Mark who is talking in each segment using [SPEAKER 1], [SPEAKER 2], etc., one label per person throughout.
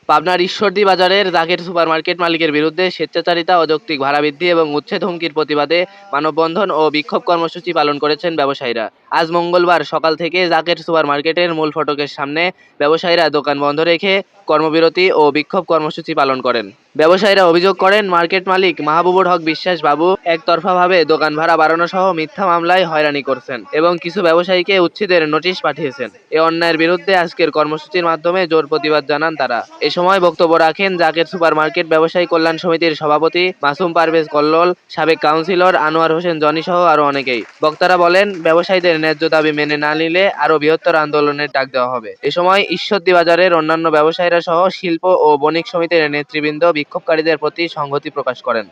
[SPEAKER 1] পাবনার ঈশ্বরদী বাজারের জাকের সুপারমার্কেট মালিকের বিরুদ্ধে স্বেচ্ছাচারিতা, অযৌক্তিক ভাড়া বৃদ্ধি এবং উচ্ছেদ হুমকির প্রতিবাদে মানববন্ধন ও বিক্ষোভ কর্মসূচি পালন করেছেন ব্যবসায়ীরা। আজ মঙ্গলবার সকাল থেকে জাকের সুপারমার্কেটের মূল ফটকের সামনে ব্যবসায়ীরা দোকান বন্ধ রেখে কর্মবিরতি ও বিক্ষোভ কর্মসূচি পালন করেন। ব্যবসায়ীরা অভিযোগ করেন, মার্কেট মালিক মাহবুবুর হক বিশ্বাস বাবু একতরফাভাবে দোকান ভাড়া বাড়ানো সহ মিথ্যা মামলায় হয়রানি করছেন এবং কিছু ব্যবসায়ীকে উচ্ছেদের নোটিশ পাঠিয়েছেন। এ অন্যায়ের বিরুদ্ধে আজকের কর্মসূচির মাধ্যমে জোর প্রতিবাদ জানান তারা। এ সময় বক্তব্য রাখেন জাকের সুপারমার্কেট ব্যবসায়ী কল্যাণ সমিতির সভাপতি মাসুম পারভেজ কল্লোল, সাবেক কাউন্সিলর আনোয়ার হোসেন জনি সহ আরো অনেকেই। বক্তারা বলেন, ব্যবসায়ীদের ন্যায্য দাবি মেনে না নিলে আরো বৃহত্তর আন্দোলনের ডাক দেওয়া হবে। এ সময় ঈশ্বরদী বাজারের অন্যান্য ব্যবসায়ীরা সহ শিল্প ও বণিক সমিতির নেতৃবৃন্দ বিক্ষোভকারীদের প্রতি সংহতি প্রকাশ করেন।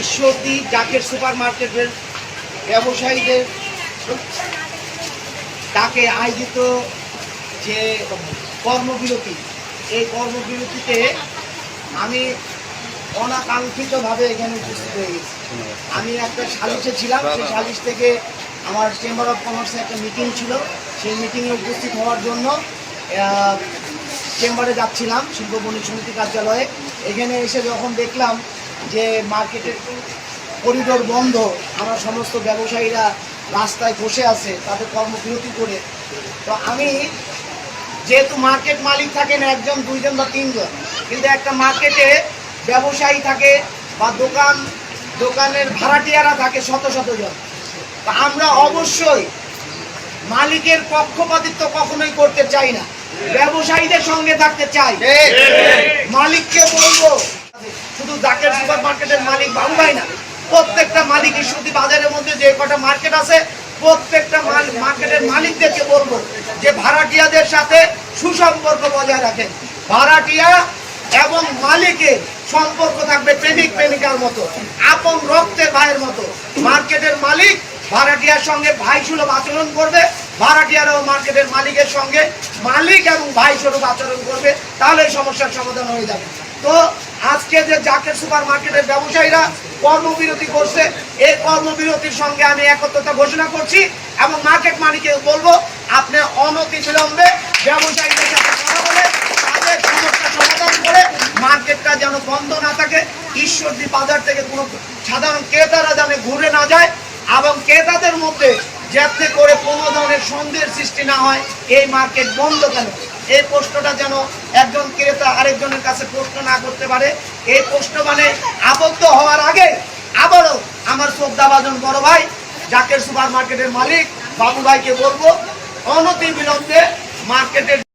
[SPEAKER 2] ঈশ্বরদী জাকের সুপারমার্কেটের ব্যবসায়ীদের ডাকে আয়োজিত যে কর্মবিরতি, এই কর্মবিরতিতে আমি অনাকাঙ্ক্ষিতভাবে এখানে উপস্থিত হয়ে গেছি। আমি একটা সালিশে ছিলাম, সেই সালিশ থেকে আমার চেম্বার অফ কমার্সে একটা মিটিং ছিল, সেই মিটিংয়ে উপস্থিত হওয়ার জন্য চেম্বারে যাচ্ছিলাম শিল্প বণিক সমিতি কার্যালয়ে। এখানে এসে যখন দেখলাম যে মার্কেটের করিডোর বন্ধ, আমরা সমস্ত ব্যবসায়ীরা রাস্তায় বসে আছে তাদের কর্মবিরতি করে, তো আমি যেহেতু মার্কেট মালিক থাকেন একজন, দুইজন বা তিনজন, কিন্তু একটা মার্কেটে ব্যবসায়ী থাকে বা দোকানের ভাড়াটিয়ারা থাকে শত শত জন। তা আমরা অবশ্যই মালিকের পক্ষপাতিত্ব কখনোই করতে চাই না, ব্যবসায়ীদের সঙ্গে থাকতে চাই। মালিককে বলবো, শুধু জাকের সুপার মার্কেটের মালিক বাবু ভাই না, প্রত্যেকটা মালিক ঈশ্বরদী বাজারের মধ্যে যে কটা মার্কেট আছে প্রত্যেকটা মার্কেটের মালিকদেরকে বলবো যে ভাড়াটিয়াদের সাথে সুসম্পর্ক বজায় রাখেন। ভাড়াটিয়া এবং মালিকের সম্পর্ক থাকবে প্রেমিক প্রেমিকার মতো, আপন রক্তের ভাইয়ের মতো। মার্কেটের মালিক ভাড়াটিয়ার সঙ্গে ভাই সুলভ আচরণ করবে, ভাড়াটিয়ারাও মার্কেটের মালিকের সঙ্গে মালিক এবং ভাই স্বরূপ আচরণ করবে, তাহলে এই সমস্যার সমাধান হয়ে যাবে। তো আজকে যে জাকের সুপার মার্কেটের ব্যবসায়ীরা কর্মবিরতি করছে, এই কর্মবিরতির সঙ্গে আমি একত্রতা ঘোষণা করছি এবং মার্কেট মালিককে বলবো, আপনি অনতি বিলম্বে ব্যবসায়ীদের সাথে কথা বলে তাদের সমস্যা সমাধান করে মার্কেটটা যেন বন্ধ না থাকে, ঈশ্বরদী বাজার থেকে কোনো সাধারণ ক্রেতারা যেন ঘুরে না যায় এবং ক্রেতাদের মধ্যে যাতে করে কোনো ধরনের সন্দেহের সৃষ্টি না হয় এই মার্কেট বন্ধ কেন, এই প্রশ্নটা যেন একজন ক্রেতা আরেকজনের কাছে প্রশ্ন না করতে পারে। এই প্রশ্ন মানে আবদ্ধ হওয়ার আগে আবারও আমার শ্রদ্ধাভাজন বড় ভাই জাকের সুপার মার্কেটের মালিক বাবু ভাইকে বলবো, অনতি বিলম্বে মার্কেটের